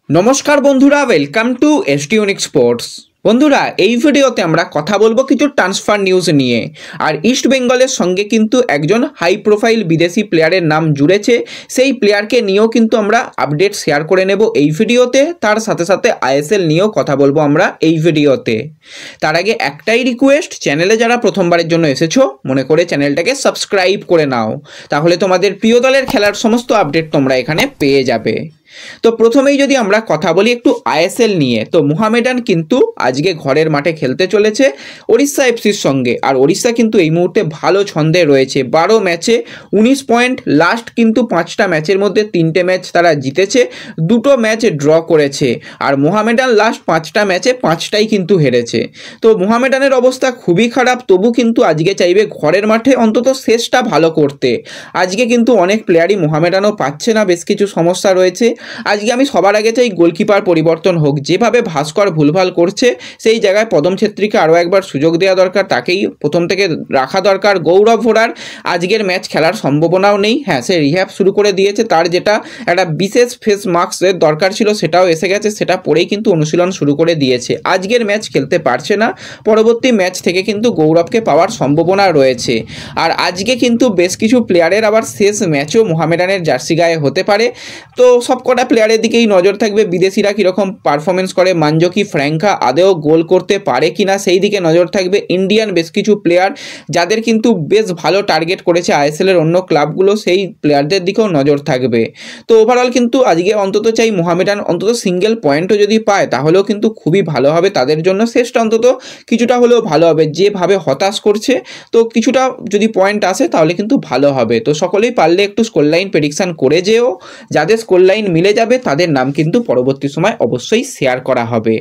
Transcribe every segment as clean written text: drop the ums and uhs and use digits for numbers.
নমস্কার বন্ধুরা, welcome to এসটিউনিক sports. বন্ধুরা, এই ভিডিওতে আমরা কথা বলবো কিছু ট্রান্সফার নিউজ নিয়ে। আর ইস্ট বেঙ্গলের সঙ্গে কিন্তু একজন হাই প্রোফাইল বিদেশি প্লেয়ারের নাম জুড়েছে, সেই প্লেয়ারকে নিয়েও কিন্তু আমরা আপডেট শেয়ার করে নেব এই ভিডিওতে। তার সাথে সাথে আইএসএল নিয়েও কথা বলবো আমরা এই ভিডিওতে। তার আগে একটাই রিকোয়েস্ট, চ্যানেলে যারা প্রথমবারের জন্য এসেছো মনে করে চ্যানেলটাকে সাবস্ক্রাইব করে নাও, তাহলে তোমাদের প্রিয় দলের খেলার সমস্ত আপডেট তোমরা এখানে পেয়ে যাবে। তো প্রথমেই যদি আমরা কথা বলি একটু আইএসএল নিয়ে, তো মোহামেডান কিন্তু আজকে ঘরের মাঠে খেলতে চলেছে ওড়িশা এফসির সঙ্গে। আর ওড়িশা কিন্তু এই মুহূর্তে ভালো ছন্দে রয়েছে, 12 ম্যাচে 19 পয়েন্ট। লাস্ট কিন্তু 5টা ম্যাচের মধ্যে 3টে ম্যাচ তারা জিতেছে, 2টো ম্যাচ ড্র করেছে। আর মোহামেডান লাস্ট 5টা ম্যাচে 5টাই কিন্তু হেরেছে। তো মোহামেডানের অবস্থা খুবই খারাপ, তবু কিন্তু আজকে চাইবে ঘরের মাঠে অন্তত শেষটা ভালো করতে। আজকে কিন্তু অনেক প্লেয়ারই মোহামেডানও পাচ্ছে না, বেশ কিছু সমস্যা রয়েছে। আজকে আমি সবার আগে চাই গোলকিপার পরিবর্তন হোক। যেভাবে ভাস্কর ভুলভাল করছে, সেই জায়গায় পদম ছেত্রীকে আরও একবার সুযোগ দেওয়া দরকার, তাকেই প্রথম থেকে রাখা দরকার। গৌরব ভোরার আজকের ম্যাচ খেলার সম্ভাবনাও নেই। হ্যাঁ, সে রিহ্যাব শুরু করে দিয়েছে, তার যেটা একটা বিশেষ ফেস মাস্কের দরকার ছিল সেটাও এসে গেছে, সেটা পরেই কিন্তু অনুশীলন শুরু করে দিয়েছে। আজকের ম্যাচ খেলতে পারছে না, পরবর্তী ম্যাচ থেকে কিন্তু গৌরবকে পাওয়ার সম্ভাবনা রয়েছে। আর আজকে কিন্তু বেশ কিছু প্লেয়ারের আবার শেষ ম্যাচও মোহামেডানের জার্সি গায়ে হতে পারে। তো সবকটা প্লেয়ারের দিকেই নজর থাকবে, বিদেশিরা কীরকম পারফরমেন্স করে, মানজকি ফ্র্যাঙ্কা আদেও গোল করতে পারে কিনা সেই দিকে নজর থাকবে। ইন্ডিয়ান বেশ কিছু প্লেয়ার যাদের কিন্তু বেশ ভালো টার্গেট করেছে আইএসএলের অন্য ক্লাবগুলো, সেই প্লেয়ারদের দিকেও নজর থাকবে। তো ওভারঅল কিন্তু আজকে অন্তত চাই মোহামেডান অন্তত সিঙ্গেল পয়েন্টও যদি পায় তাহলেও কিন্তু খুবই ভালো হবে তাদের জন্য। শেষটা অন্তত কিছুটা হলেও ভালো হবে, যেভাবে হতাশ করছে তো কিছুটা যদি পয়েন্ট আসে তাহলে কিন্তু ভালো হবে। তো সকলেই পারলে একটু স্কোর লাইন প্রেডিকশান করে যেও, যাদের স্কোর লাইন মিলে যাবে তাদের নাম কিন্তু পরবর্তী সময় অবশ্যই শেয়ার করা হবে।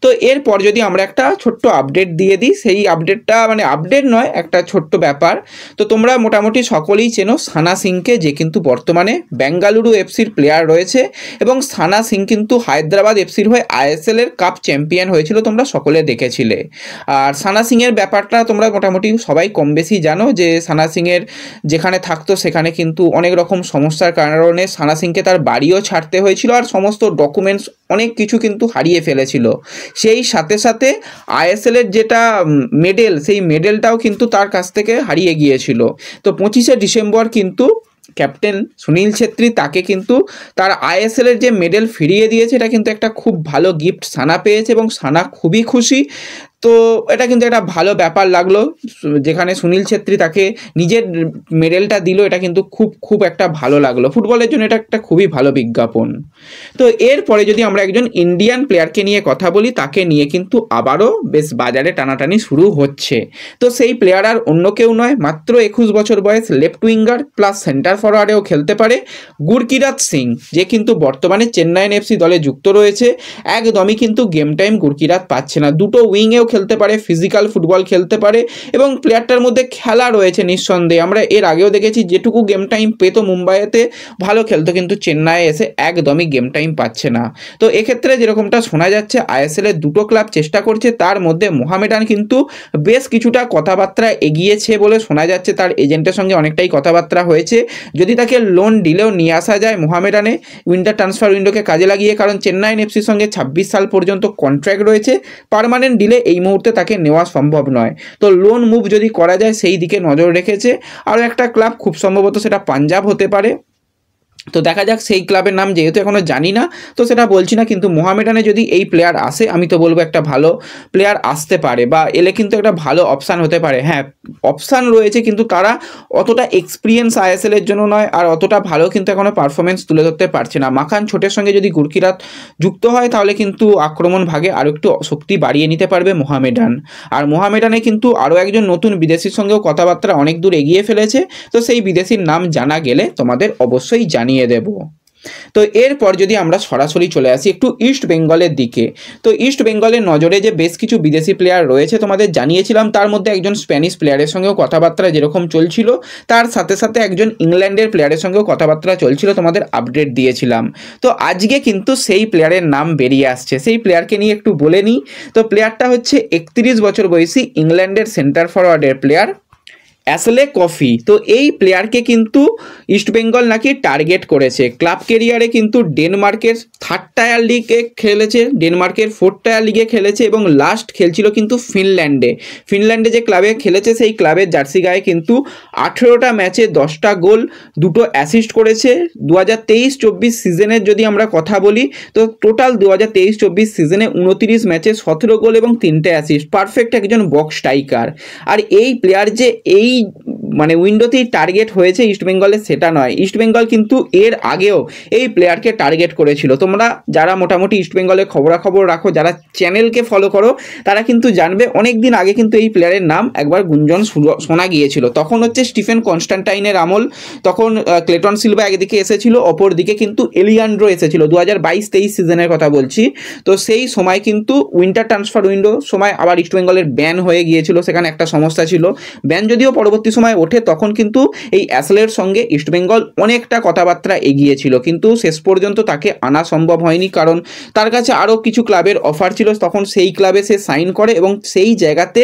তো এরপর যদি আমরা একটা ছোট্ট আপডেট দিয়ে দিই, সেই আপডেটটা মানে আপডেট নয়, একটা ছোট্ট ব্যাপার। তো তোমরা মোটামুটি সকলেই চেনো সানা সিংকে, যে কিন্তু বর্তমানে বেঙ্গালুরু এফসির প্লেয়ার রয়েছে। এবং সানা সিং কিন্তু হায়দ্রাবাদ এফসির হয়ে আইএসএলের কাপ চ্যাম্পিয়ন হয়েছিল, তোমরা সকলে দেখেছিলে। আর সানা সিংয়ের ব্যাপারটা তোমরা মোটামুটি সবাই কম বেশি জানো, যে সানা সিংয়ের যেখানে থাকতো সেখানে কিন্তু অনেক রকম সমস্যার কারণে সানা সিংকে তার বাড়িও ছাড়তে হয়েছিল, আর সমস্ত ডকুমেন্টস অনেক কিছু কিন্তু হারিয়ে ফেলেছিল। সেই সাথে সাথে আইএসএলের যেটা মেডেল, সেই মেডেলটাও কিন্তু তার কাছ থেকে হারিয়ে গিয়েছিল। তো 25শে ডিসেম্বর কিন্তু ক্যাপ্টেন সুনীল ছেত্রী তাকে কিন্তু তার আইএসএলের যে মেডেল ফিরিয়ে দিয়েছে। এটা কিন্তু একটা খুব ভালো গিফট সানা পেয়েছে এবং সানা খুবই খুশি। তো এটা কিন্তু একটা ভালো ব্যাপার লাগলো, যেখানে সুনীল ছেত্রী তাকে নিজের মেডেলটা দিল, এটা কিন্তু খুব একটা ভালো লাগলো। ফুটবলের জন্য এটা একটা খুবই ভালো বিজ্ঞাপন। তো এরপরে যদি আমরা একজন ইন্ডিয়ান প্লেয়ারকে নিয়ে কথা বলি, তাকে নিয়ে কিন্তু আবারও বেশ বাজারে টানাটানি শুরু হচ্ছে। তো সেই প্লেয়ার আর অন্য কেউ নয়, মাত্র 21 বছর বয়স, লেফট উইঙ্গার প্লাস সেন্টার ফরওয়ার্ডেও খেলতে পারে, গুরকিরাত সিং, যে কিন্তু বর্তমানে চেন্নাইন এফসি দলে যুক্ত রয়েছে। একদমই কিন্তু গেম টাইম গুরকিরাত পাচ্ছে না, দুটো উইংয়েও খেলতে পারে, ফিজিক্যাল ফুটবল খেলতে পারে এবং প্লেয়ারটার মধ্যে খেলা রয়েছে নিঃসন্দেহে। আমরা এর আগেও দেখেছি যেটুকু গেম টাইম পেত মুম্বাইতে ভালো খেলতো, কিন্তু চেন্নাইয়ে এসে একদমই গেম টাইম পাচ্ছে না। তো এক্ষেত্রে যেরকমটা শোনা যাচ্ছে আইএসএলের দুটো ক্লাব চেষ্টা করছে, তার মধ্যে মোহামেডান কিন্তু বেশ কিছুটা কথাবার্তা এগিয়েছে বলে শোনা যাচ্ছে। তার এজেন্টের সঙ্গে অনেকটাই কথাবার্তা হয়েছে, যদি তাকে লোন ডিলেও নিয়ে আসা যায় মোহামেডানে উইন্টার ট্রান্সফার উইন্ডোকে কাজে লাগিয়ে, কারণ চেন্নাইন এফসির সঙ্গে 26 সাল পর্যন্ত কন্ট্রাক্ট রয়েছে। পার্মানেন্ট ডিলে এই মুহূর্তে তাকে নেওয়া সম্ভব নয়। তো লোন মুভ যদি করা যায় সেই দিকে নজর রেখেছে। আরও একটা ক্লাব, খুব সম্ভবত সেটা পাঞ্জাব হতে পারে। তো দেখা যাক, সেই ক্লাবের নাম যেহেতু এখনও জানি না তো সেটা বলছি না, কিন্তু মোহামেডানে যদি এই প্লেয়ার আসে আমি তো বলবো একটা ভালো প্লেয়ার আসতে পারে, বা এলে কিন্তু একটা ভালো অপশান হতে পারে। হ্যাঁ, অপশান রয়েছে, কিন্তু তারা অতটা এক্সপিরিয়েন্স আইএসএলের জন্য নয়, আর অতটা ভালো কিন্তু এখনও পারফরমেন্স তুলে ধরতে পারছে না। মাখান ছোটের সঙ্গে যদি গুরকিরাত যুক্ত হয় তাহলে কিন্তু আক্রমণ ভাগে আরও একটু শক্তি বাড়িয়ে নিতে পারবে মোহামেডান। আর মোহামেডানে কিন্তু আরও একজন নতুন বিদেশির সঙ্গেও কথাবার্তা অনেক দূর এগিয়ে ফেলেছে। তো সেই বিদেশির নাম জানা গেলে তোমাদের অবশ্যই জানিয়ে দেব। তো এরপর যদি আমরা সরাসরি চলে আসি একটু ইস্ট বেঙ্গলের দিকে, তো ইস্ট বেঙ্গলের নজরে যে বেশ কিছু বিদেশি প্লেয়ার রয়েছে তোমাদের জানিয়েছিলাম, তার মধ্যে একজন স্প্যানিশ প্লেয়ারের সঙ্গেও কথাবার্তা যেরকম চলছিল, তার সাথে সাথে একজন ইংল্যান্ডের প্লেয়ারের সঙ্গেও কথাবার্তা চলছিল, তোমাদের আপডেট দিয়েছিলাম। তো আজকে কিন্তু সেই প্লেয়ারের নাম বেরিয়ে আসছে, সেই প্লেয়ারকে নিয়ে একটু বলে নিই। তো প্লেয়ারটা হচ্ছে 31 বছর বয়সী ইংল্যান্ডের সেন্টার ফরওয়ার্ডের প্লেয়ার অ্যাশলে কফি। তো এই প্লেয়ারকে কিন্তু ইস্টবেঙ্গল নাকি টার্গেট করেছে। ক্লাব কেরিয়ারে কিন্তু ডেনমার্কের 3rd টায়ার লিগে খেলেছে, ডেনমার্কের 4th টায়ার লিগে খেলেছে এবং লাস্ট খেলছিল কিন্তু ফিনল্যান্ডে যে ক্লাবে খেলেছে সেই ক্লাবের জার্সি গায়ে কিন্তু 18টা ম্যাচে 10টা গোল, 2টো অ্যাসিস্ট করেছে। 2023-24 সিজনের যদি আমরা কথা বলি তো টোটাল 2023-24 সিজনে 29 ম্যাচে 17 গোল এবং 3টে অ্যাসিস্ট। পারফেক্ট একজন বক্স স্ট্রাইকার। আর এই প্লেয়ার যে এই মানে উইন্ডোতেই টার্গেট হয়েছে ইস্টবেঙ্গলের সেটা নয়, ইস্টবেঙ্গল কিন্তু এর আগেও এই প্লেয়ারকে টার্গেট করেছিল। তোমরা যারা মোটামুটি ইস্টবেঙ্গলের খবরাখবর রাখো, যারা চ্যানেলকে ফলো করো, তারা কিন্তু জানবে অনেক দিন আগে কিন্তু এই প্লেয়ারের নাম একবার গুঞ্জন শোনা গিয়েছিল। তখন হচ্ছে স্টিফেন কনস্ট্যান্টাইনের আমল, তখন ক্লেটন সিলভা একদিকে এসেছিল, অপর দিকে কিন্তু এলিয়ান্ড্রো এসেছিল, 2022-23 সিজনের কথা বলছি। তো সেই সময় কিন্তু উইন্টার ট্রান্সফার উইন্ডো সময় আবার ইস্টবেঙ্গলের ব্যান হয়ে গিয়েছিল, সেখানে একটা সমস্যা ছিল। ব্যান যদিও পরবর্তী সময় ওঠে, তখন কিন্তু এই অ্যাশলের সঙ্গে ইস্টবেঙ্গল অনেকটা কথাবার্তা এগিয়েছিল, কিন্তু শেষ পর্যন্ত তাকে আনা সম্ভব হয়নি, কারণ তার কাছে আরও কিছু ক্লাবের অফার ছিল। তখন সেই ক্লাবে সে সাইন করে এবং সেই জায়গাতে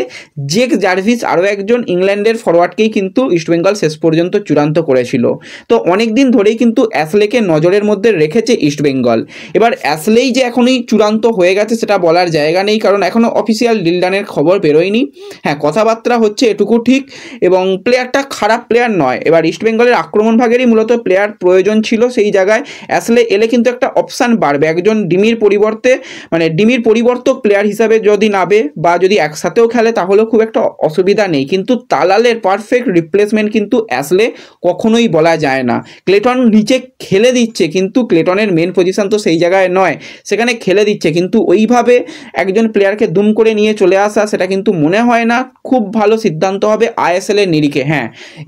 জেক জার্ভিস আরও একজন ইংল্যান্ডের ফরওয়ার্ডকেই কিন্তু ইস্টবেঙ্গল শেষ পর্যন্ত চূড়ান্ত করেছিল। তো অনেক দিন ধরেই কিন্তু অ্যাশলেকে নজরের মধ্যে রেখেছে ইস্টবেঙ্গল। এবার অ্যাশলেই যে এখনই চূড়ান্ত হয়ে গেছে সেটা বলার জায়গা নেই, কারণ এখনও অফিসিয়াল ডিল ডানের খবর বেরোয়নি। হ্যাঁ, কথাবার্তা হচ্ছে এটুকু ঠিক, এবং প্লেয়ারটা খারাপ প্লেয়ার নয়। এবার ইস্টবেঙ্গলের আক্রমণ ভাগেরই মূলত প্লেয়ার প্রয়োজন ছিল, সেই জায়গায় অ্যাশলে এলে কিন্তু একটা অপশান বাড়বে। একজন ডিমির পরিবর্তে মানে ডিমির পরিবর্তক প্লেয়ার হিসাবে যদি নাবে বা যদি একসাথেও খেলে তাহলেও খুব একটা অসুবিধা নেই, কিন্তু তালালের পারফেক্ট রিপ্লেসমেন্ট কিন্তু অ্যাশলে কখনোই বলা যায় না। ক্লেটন নিচে খেলে দিচ্ছে, কিন্তু ক্লেটনের মেন পজিশন তো সেই জায়গায় নয়, সেখানে খেলে দিচ্ছে, কিন্তু ওইভাবে একজন প্লেয়ারকে দুম করে নিয়ে চলে আসা সেটা কিন্তু মনে হয় না খুব ভালো সিদ্ধান্ত হবে আইএসএল এর নিরিখে। হ্যাঁ,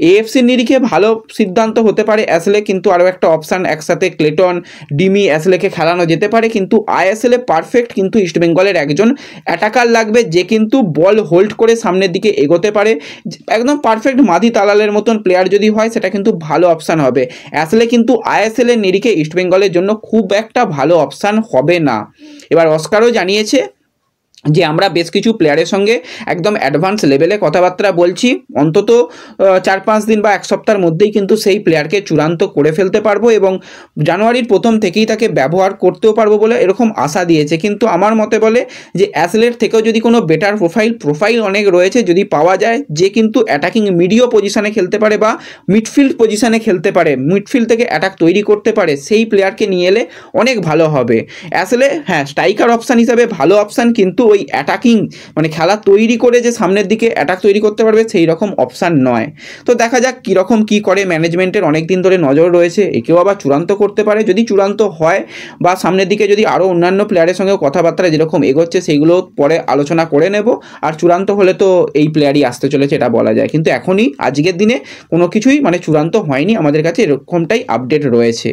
এএফসির নিরিখে ভালো সিদ্ধান্ত হতে পারে অ্যাশলে, কিন্তু আরও একটা অপশান একসাথে ক্লেটন, ডিমি, অ্যাশলেকে খেলানো যেতে পারে, কিন্তু আইএসএলে পারফেক্ট কিন্তু ইস্টবেঙ্গলের একজন অ্যাটাকার লাগবে যে কিন্তু বল হোল্ড করে সামনের দিকে এগোতে পারে। একদম পারফেক্ট মাদি তালালের মতন প্লেয়ার যদি হয় সেটা কিন্তু ভালো অপশান হবে। অ্যাশলে কিন্তু আইএসএল এর নিরিখে ইস্টবেঙ্গলের জন্য খুব একটা ভালো অপশান হবে না। এবার অস্কারও জানিয়েছে যে আমরা বেশ কিছু প্লেয়ারের সঙ্গে একদম অ্যাডভান্স লেভেলে কথাবার্তা বলছি, অন্তত 4-5 দিন বা 1 সপ্তাহের মধ্যেই কিন্তু সেই প্লেয়ারকে চূড়ান্ত করে ফেলতে পারবো এবং জানুয়ারির প্রথম থেকেই তাকে ব্যবহার করতেও পারবো বলে এরকম আশা দিয়েছে। কিন্তু আমার মতে বলে যে অ্যাশলের থেকেও যদি কোনো বেটার প্রোফাইল অনেক রয়েছে, যদি পাওয়া যায় যে কিন্তু অ্যাটাকিং মিডিও পজিশনে খেলতে পারে বা মিডফিল্ড পজিশনে খেলতে পারে, মিডফিল্ড থেকে অ্যাটাক তৈরি করতে পারে, সেই প্লেয়ারকে নিয়ে এলে অনেক ভালো হবে। অ্যাশলে হ্যাঁ স্ট্রাইকার অপশান হিসাবে ভালো অপশান, কিন্তু ওই অ্যাটাকিং মানে খেলা তৈরি করে যে সামনের দিকে অ্যাটাক তৈরি করতে পারবে সেই রকম অপশান নয়। তো দেখা যাক কীরকম কী করে, ম্যানেজমেন্টের অনেক দিন ধরে নজর রয়েছে, একেও আবার চূড়ান্ত করতে পারে। যদি চূড়ান্ত হয় বা সামনের দিকে যদি আরও অন্যান্য প্লেয়ারের সঙ্গে কথাবার্তা যেরকম এগোচ্ছে সেইগুলো পরে আলোচনা করে নেব, আর চূড়ান্ত হলে তো এই প্লেয়ারই আসতে চলেছে এটা বলা যায়। কিন্তু এখনই আজকের দিনে কোনো কিছুই মানে চূড়ান্ত হয়নি, আমাদের কাছে এরকমটাই আপডেট রয়েছে।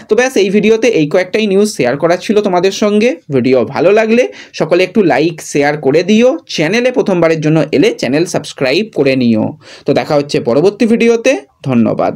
তো ব্যাস এই ভিডিওতে এই কয়েকটাই নিউজ শেয়ার করার ছিল তোমাদের সঙ্গে। ভিডিও ভালো লাগলে সকলে একটু লাইক শেয়ার করে দিও, চ্যানেলে প্রথমবারের জন্য এলে চ্যানেল সাবস্ক্রাইব করে নিও। তো দেখা হচ্ছে পরবর্তী ভিডিওতে, ধন্যবাদ।